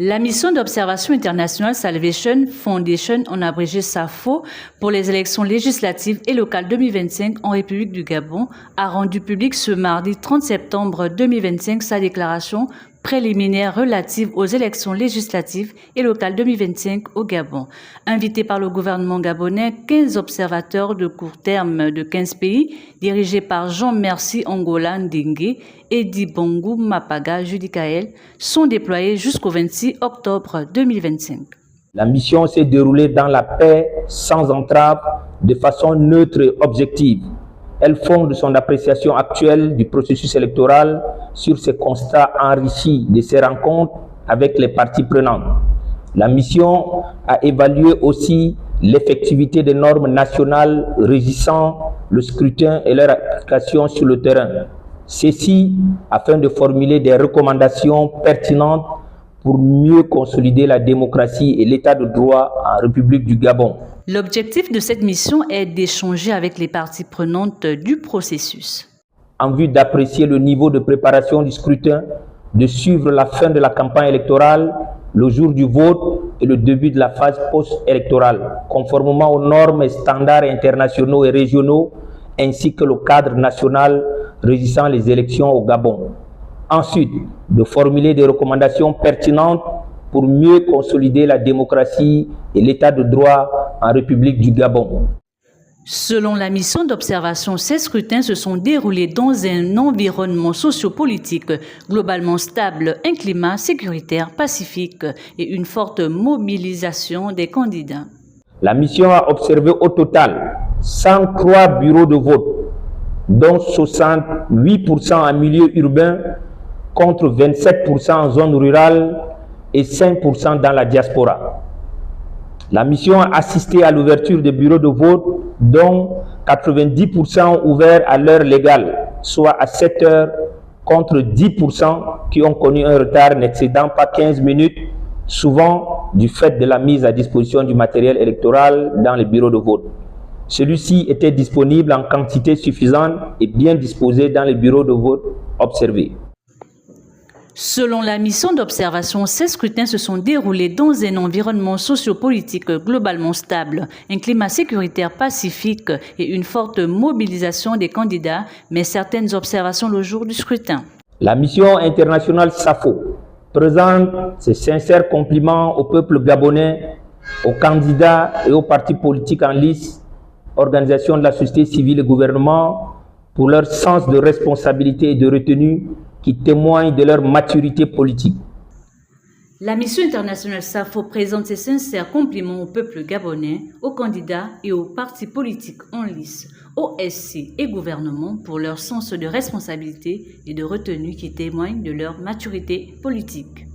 La mission d'observation internationale Salvation Foundation, en abrégé SAFO, pour les élections législatives et locales 2025 en République du Gabon, a rendu public ce mardi 30 septembre 2025 sa déclaration préliminaire relative aux élections législatives et locales 2025 au Gabon. Invités par le gouvernement gabonais, 15 observateurs de court terme de 15 pays, dirigés par Jean-Merci Angola Ndingue et Dibongu Mapaga Judicaël, sont déployés jusqu'au 26 octobre 2025. La mission s'est déroulée dans la paix, sans entrave, de façon neutre et objective. Elle fonde son appréciation actuelle du processus électoral sur ses constats enrichis de ses rencontres avec les parties prenantes. La mission a évalué aussi l'effectivité des normes nationales régissant le scrutin et leur application sur le terrain. Ceci afin de formuler des recommandations pertinentes pour mieux consolider la démocratie et l'état de droit en République du Gabon. L'objectif de cette mission est d'échanger avec les parties prenantes du processus. En vue d'apprécier le niveau de préparation du scrutin, de suivre la fin de la campagne électorale, le jour du vote et le début de la phase post-électorale, conformément aux normes et standards internationaux et régionaux, ainsi que le cadre national régissant les élections au Gabon. Ensuite, de formuler des recommandations pertinentes pour mieux consolider la démocratie et l'état de droit en République du Gabon. Selon la mission d'observation, ces scrutins se sont déroulés dans un environnement sociopolitique globalement stable, un climat sécuritaire, pacifique et une forte mobilisation des candidats. La mission a observé au total 103 bureaux de vote, dont 68% en milieu urbain, contre 27% en zone rurale et 5% dans la diaspora. La mission a assisté à l'ouverture des bureaux de vote, dont 90% ouverts à l'heure légale, soit à 7 heures, contre 10% qui ont connu un retard n'excédant pas 15 minutes, souvent du fait de la mise à disposition du matériel électoral dans les bureaux de vote. Celui-ci était disponible en quantité suffisante et bien disposé dans les bureaux de vote observés. Selon la mission d'observation, ces scrutins se sont déroulés dans un environnement sociopolitique globalement stable, un climat sécuritaire pacifique et une forte mobilisation des candidats, mais certaines observations le jour du scrutin. La mission internationale SAFO présente ses sincères compliments au peuple gabonais, aux candidats et aux partis politiques en lice, organisations de la société civile et gouvernement, pour leur sens de responsabilité et de retenue qui témoignent de leur maturité politique. La mission internationale SAFO présente ses sincères compliments au peuple gabonais, aux candidats et aux partis politiques en lice, aux SC et gouvernement pour leur sens de responsabilité et de retenue qui témoignent de leur maturité politique.